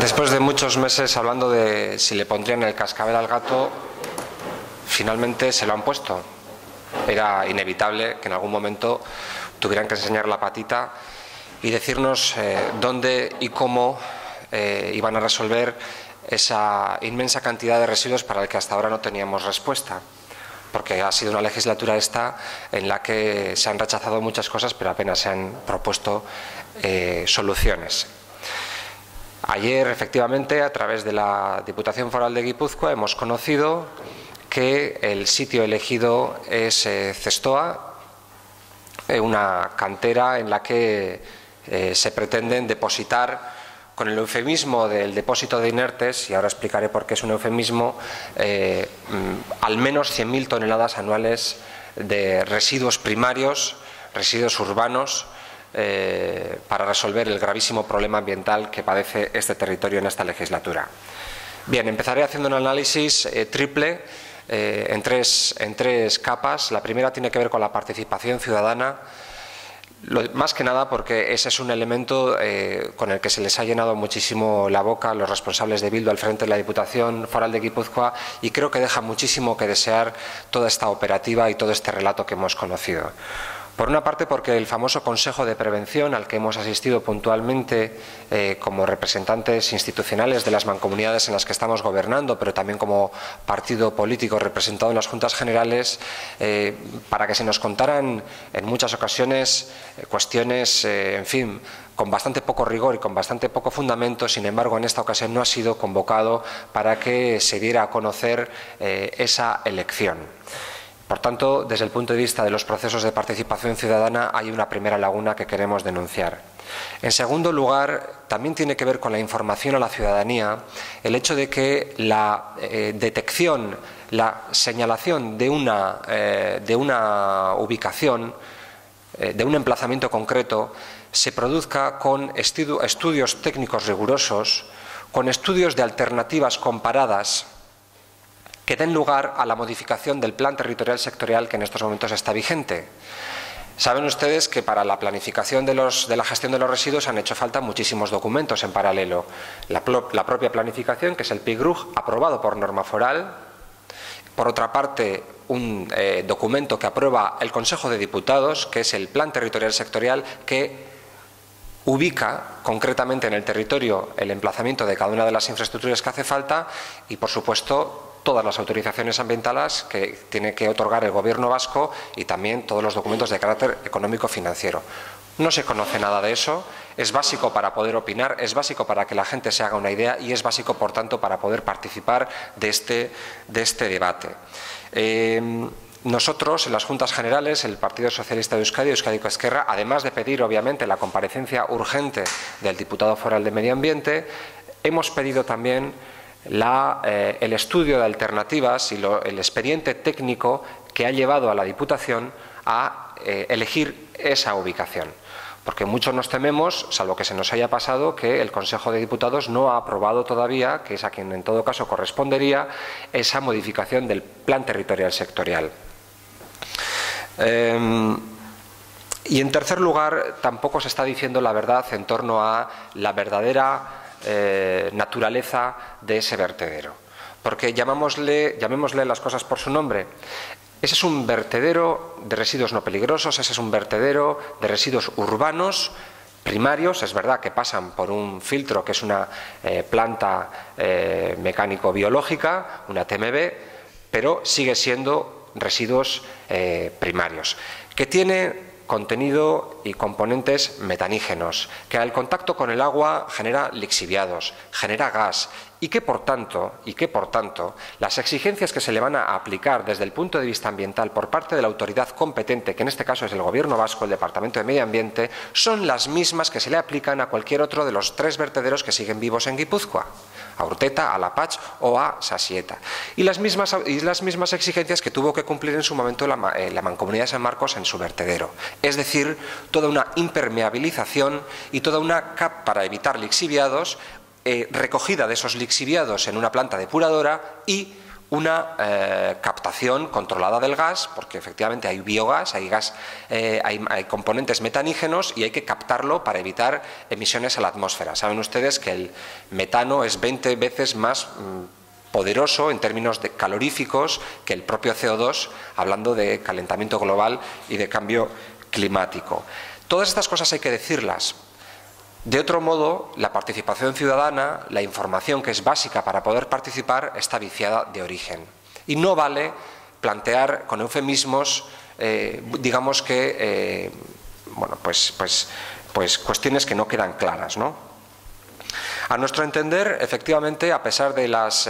Después de muchos meses hablando de si le pondrían el cascabel al gato, finalmente se lo han puesto. Era inevitable que en algún momento tuvieran que enseñar la patita y decirnos dónde y cómo iban a resolver esa inmensa cantidad de residuos para el que hasta ahora no teníamos respuesta. Porque ha sido una legislatura esta en la que se han rechazado muchas cosas, pero apenas se han propuesto soluciones. Ayer, efectivamente, a través de la Diputación Foral de Guipúzcoa hemos conocido que el sitio elegido es Zestoa, una cantera en la que se pretenden depositar, con el eufemismo del depósito de inertes, y ahora explicaré por qué es un eufemismo, al menos 100.000 toneladas anuales de residuos primarios, residuos urbanos, para resolver el gravísimo problema ambiental que padece este territorio en esta legislatura. Bien, empezaré haciendo un análisis triple en tres capas. La primera tiene que ver con la participación ciudadana, más que nada porque ese es un elemento con el que se les ha llenado muchísimo la boca a los responsables de Bildu al frente de la Diputación Foral de Guipúzcoa, y creo que deja muchísimo que desear toda esta operativa y todo este relato que hemos conocido. Por una parte, porque el famoso Consejo de Prevención, al que hemos asistido puntualmente como representantes institucionales de las mancomunidades en las que estamos gobernando, pero también como partido político representado en las Juntas Generales, para que se nos contaran en muchas ocasiones cuestiones, en fin, con bastante poco rigor y con bastante poco fundamento. Sin embargo, en esta ocasión no ha sido convocado para que se diera a conocer esa elección. Por tanto, desde el punto de vista de los procesos de participación ciudadana hay una primera laguna que queremos denunciar. En segundo lugar, también tiene que ver con la información a la ciudadanía el hecho de que la detección, la señalación de una ubicación, de un emplazamiento concreto, se produzca con estudios técnicos rigurosos, con estudios de alternativas comparadas, que den lugar a la modificación del plan territorial sectorial que en estos momentos está vigente. Saben ustedes que para la planificación de la gestión de los residuos han hecho falta muchísimos documentos en paralelo. La propia planificación, que es el PIGRUG, aprobado por norma foral. Por otra parte, un documento que aprueba el Consejo de Diputados, que es el plan territorial sectorial, que ubica concretamente en el territorio el emplazamiento de cada una de las infraestructuras que hace falta y, por supuesto, todas las autorizaciones ambientales que tiene que otorgar el Gobierno vasco y también todos los documentos de carácter económico-financiero. No se conoce nada de eso, es básico para poder opinar, es básico para que la gente se haga una idea y es básico, por tanto, para poder participar de este debate. Nosotros, en las Juntas Generales, el Partido Socialista de Euskadi, Euskadiko Ezkerra, además de pedir, obviamente, la comparecencia urgente del diputado foral de Medio Ambiente, hemos pedido también el estudio de alternativas y el expediente técnico que ha llevado a la Diputación a elegir esa ubicación. Porque muchos nos tememos, salvo que se nos haya pasado, que el Consejo de Diputados no ha aprobado todavía, que es a quien en todo caso correspondería, esa modificación del plan territorial sectorial. Y en tercer lugar, tampoco se está diciendo la verdad en torno a la verdadera naturaleza de ese vertedero, porque llamémosle las cosas por su nombre. Ese es un vertedero de residuos no peligrosos, ese es un vertedero de residuos urbanos primarios. Es verdad que pasan por un filtro que es una planta mecánico-biológica, una TMB, pero sigue siendo residuos primarios, que tiene contenido y componentes metanígenos, que al contacto con el agua genera lixiviados, genera gas y que por tanto las exigencias que se le van a aplicar desde el punto de vista ambiental por parte de la autoridad competente, que en este caso es el Gobierno vasco, el Departamento de Medio Ambiente, son las mismas que se le aplican a cualquier otro de los 3 vertederos que siguen vivos en Guipúzcoa: a Urteta, a Lapach o a Sasieta. Y las mismas exigencias que tuvo que cumplir en su momento la Mancomunidad de San Marcos en su vertedero. Es decir, toda una impermeabilización y toda una capa para evitar lixiviados, recogida de esos lixiviados en una planta depuradora y una captación controlada del gas, porque efectivamente hay biogás, hay componentes metanígenos y hay que captarlo para evitar emisiones a la atmósfera. Saben ustedes que el metano es 20 veces más poderoso en términos de caloríficos que el propio CO2, hablando de calentamiento global y de cambio climático. Todas estas cosas hay que decirlas. De otro modo, la participación ciudadana, la información que es básica para poder participar, está viciada de origen. Y no vale plantear con eufemismos, digamos que, bueno, pues cuestiones que no quedan claras, ¿no? A nuestro entender, efectivamente, a pesar de las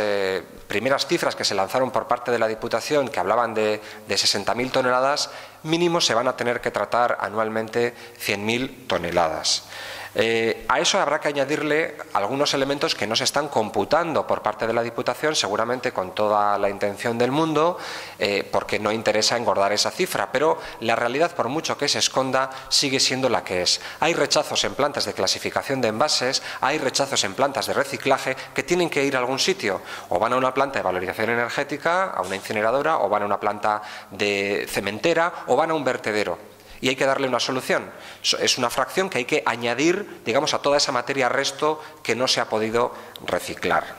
primeras cifras que se lanzaron por parte de la Diputación, que hablaban de 60.000 toneladas, mínimo se van a tener que tratar anualmente 100.000 toneladas. A eso habrá que añadirle algunos elementos que no se están computando por parte de la Diputación, seguramente con toda la intención del mundo, porque no interesa engordar esa cifra, pero la realidad, por mucho que se esconda, sigue siendo la que es. Hay rechazos en plantas de clasificación de envases, hay rechazos en plantas de reciclaje que tienen que ir a algún sitio, o van a una planta de valorización energética, a una incineradora, o van a una planta de cementera, o van a un vertedero. Y hay que darle una solución. Es una fracción que hay que añadir, digamos, a toda esa materia resto que no se ha podido reciclar.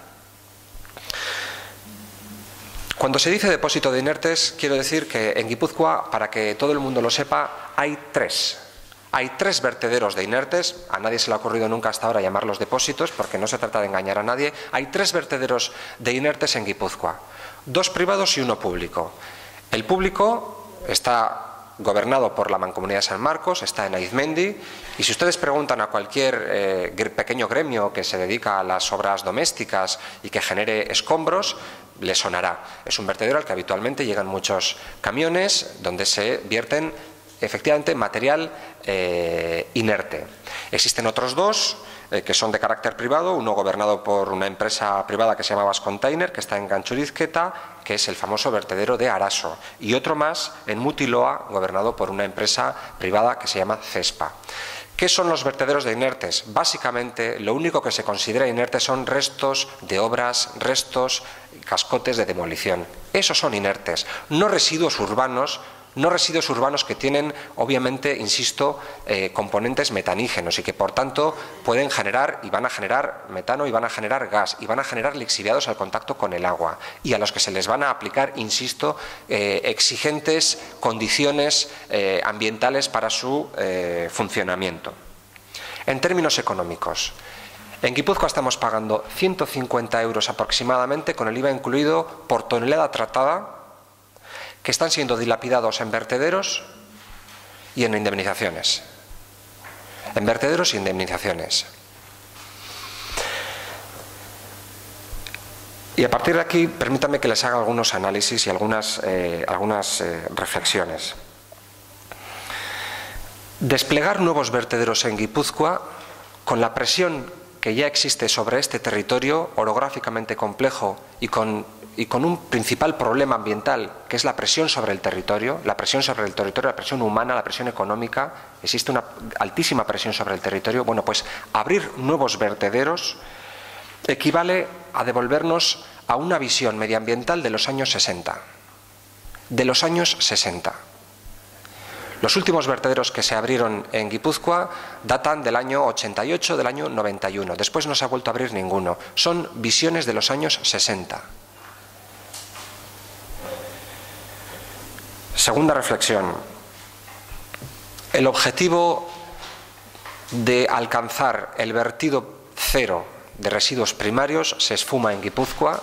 Cuando se dice depósito de inertes, quiero decir que en Guipúzcoa, para que todo el mundo lo sepa, hay tres. Hay tres vertederos de inertes, a nadie se le ha ocurrido nunca hasta ahora llamarlos depósitos, porque no se trata de engañar a nadie. Hay tres vertederos de inertes en Guipúzcoa, 2 privados y 1 público. El público está gobernado por la Mancomunidad de San Marcos, está en Aizmendi, y si ustedes preguntan a cualquier pequeño gremio que se dedica a las obras domésticas y que genere escombros, le sonará. Es un vertedero al que habitualmente llegan muchos camiones donde se vierten efectivamente material inerte. Existen otros 2 que son de carácter privado, uno gobernado por una empresa privada que se llama Bascontainer, que está en Ganchurizketa, que es el famoso vertedero de Araso, y otro más en Mutiloa, gobernado por una empresa privada que se llama Cespa. ¿Qué son los vertederos de inertes? Básicamente, lo único que se considera inerte son restos de obras, restos, cascotes de demolición. Esos son inertes, no residuos urbanos, que tienen, obviamente, insisto, componentes metanígenos y que, por tanto, pueden generar y van a generar metano y van a generar gas y van a generar lixiviados al contacto con el agua y a los que se les van a aplicar, insisto, exigentes condiciones ambientales para su funcionamiento. En términos económicos, en Guipúzcoa estamos pagando 150 € aproximadamente, con el IVA incluido, por tonelada tratada, que están siendo dilapidados en vertederos y en indemnizaciones. En vertederos y indemnizaciones. Y a partir de aquí, permítanme que les haga algunos análisis y algunas reflexiones. Desplegar nuevos vertederos en Guipúzcoa, con la presión que ya existe sobre este territorio, orográficamente complejo y con un principal problema ambiental, que es la presión sobre el territorio, la presión humana, la presión económica, existe una altísima presión sobre el territorio. Bueno, pues abrir nuevos vertederos equivale a devolvernos a una visión medioambiental de los años 60. De los años 60. Los últimos vertederos que se abrieron en Guipúzcoa datan del año 88, del año 91. Después no se ha vuelto a abrir ninguno. Son visiones de los años 60. Segunda reflexión. El objetivo de alcanzar el vertido cero de residuos primarios se esfuma en Guipúzcoa,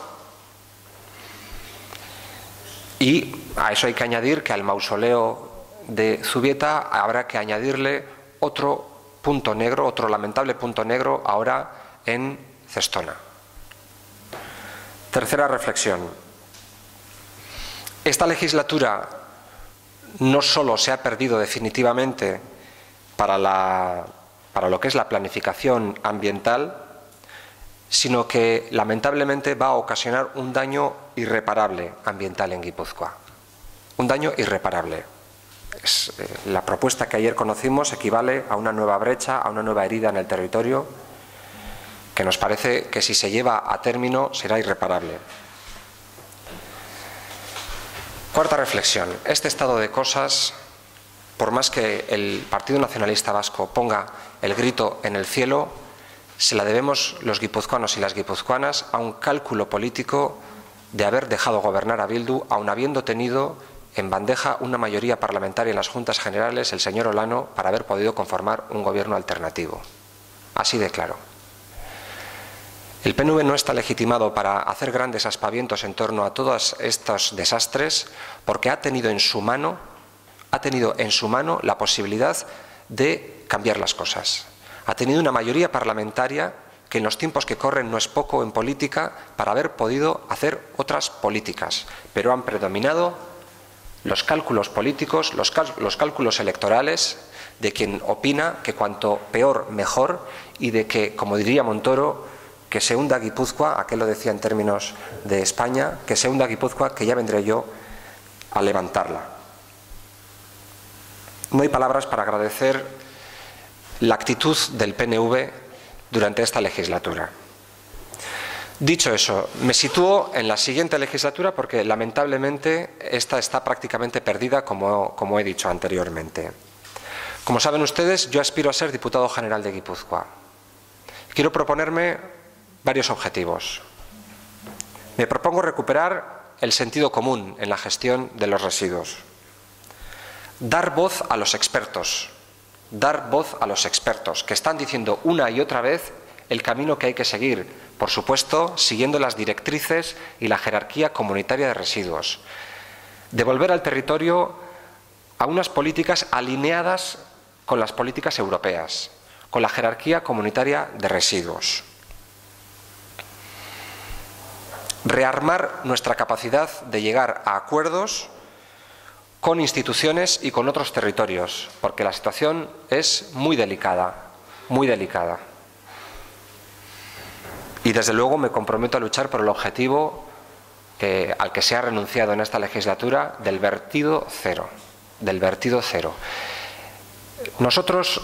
y a eso hay que añadir que al mausoleo de Zubieta habrá que añadirle otro punto negro, otro lamentable punto negro ahora en Cestona. Tercera reflexión. Esta legislatura no solo se ha perdido definitivamente para lo que es la planificación ambiental, sino que lamentablemente va a ocasionar un daño irreparable ambiental en Guipúzcoa. Un daño irreparable. La propuesta que ayer conocimos equivale a una nueva brecha, a una nueva herida en el territorio, que nos parece que si se lleva a término será irreparable. Cuarta reflexión. Este estado de cosas, por más que el Partido Nacionalista Vasco ponga el grito en el cielo, se la debemos los guipuzcoanos y las guipuzcoanas a un cálculo político de haber dejado gobernar a Bildu, aun habiendo tenido en bandeja una mayoría parlamentaria en las Juntas Generales, el señor Olano, para haber podido conformar un gobierno alternativo. Así de claro. El PNV no está legitimado para hacer grandes aspavientos en torno a todos estos desastres porque ha tenido en su mano la posibilidad de cambiar las cosas. Ha tenido una mayoría parlamentaria que en los tiempos que corren no es poco en política para haber podido hacer otras políticas, pero han predominado los cálculos políticos, los cálculos electorales de quien opina que cuanto peor mejor y de que, como diría Montoro, que se hunda Guipúzcoa, aquel lo decía en términos de España, que se hunda Guipúzcoa, que ya vendré yo a levantarla. No hay palabras para agradecer la actitud del PNV durante esta legislatura. Dicho eso, me sitúo en la siguiente legislatura porque lamentablemente esta está prácticamente perdida, como he dicho anteriormente. Como saben ustedes, yo aspiro a ser diputado general de Guipúzcoa. Quiero proponerme varios objetivos. Me propongo recuperar el sentido común en la gestión de los residuos. Dar voz a los expertos. Dar voz a los expertos que están diciendo una y otra vez el camino que hay que seguir, por supuesto, siguiendo las directrices y la jerarquía comunitaria de residuos. Devolver al territorio a unas políticas alineadas con las políticas europeas, con la jerarquía comunitaria de residuos. Rearmar nuestra capacidad de llegar a acuerdos con instituciones y con otros territorios, porque la situación es muy delicada, muy delicada. Y desde luego me comprometo a luchar por el objetivo al que se ha renunciado en esta legislatura del vertido cero, del vertido cero. Nosotros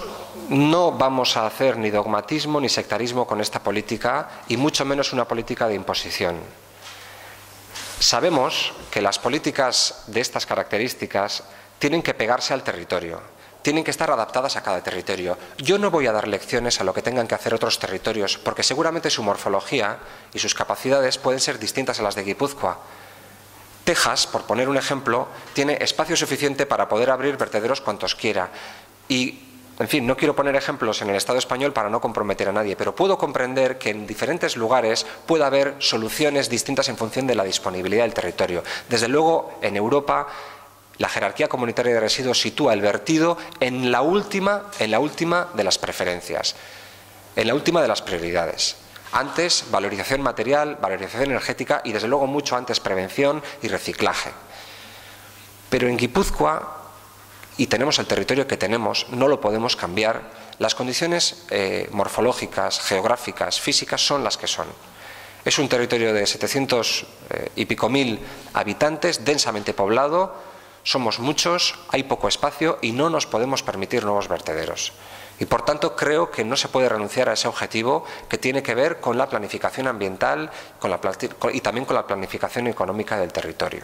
no vamos a hacer ni dogmatismo ni sectarismo con esta política y mucho menos una política de imposición. Sabemos que las políticas de estas características tienen que pegarse al territorio, tienen que estar adaptadas a cada territorio. Yo no voy a dar lecciones a lo que tengan que hacer otros territorios, porque seguramente su morfología y sus capacidades pueden ser distintas a las de Guipúzcoa. Texas, por poner un ejemplo, tiene espacio suficiente para poder abrir vertederos cuantos quiera. Y, en fin, no quiero poner ejemplos en el Estado español para no comprometer a nadie, pero puedo comprender que en diferentes lugares pueda haber soluciones distintas en función de la disponibilidad del territorio. Desde luego, en Europa, la jerarquía comunitaria de residuos sitúa el vertido en la última de las preferencias, en la última de las prioridades. Antes, valorización material, valorización energética y, desde luego, mucho antes, prevención y reciclaje. Pero en Guipúzcoa, y tenemos el territorio que tenemos, no lo podemos cambiar. Las condiciones morfológicas, geográficas, físicas son las que son. Es un territorio de 700 y pico mil habitantes, densamente poblado, somos muchos, hay poco espacio y no nos podemos permitir nuevos vertederos. Y por tanto creo que no se puede renunciar a ese objetivo que tiene que ver con la planificación ambiental y también con la planificación económica del territorio.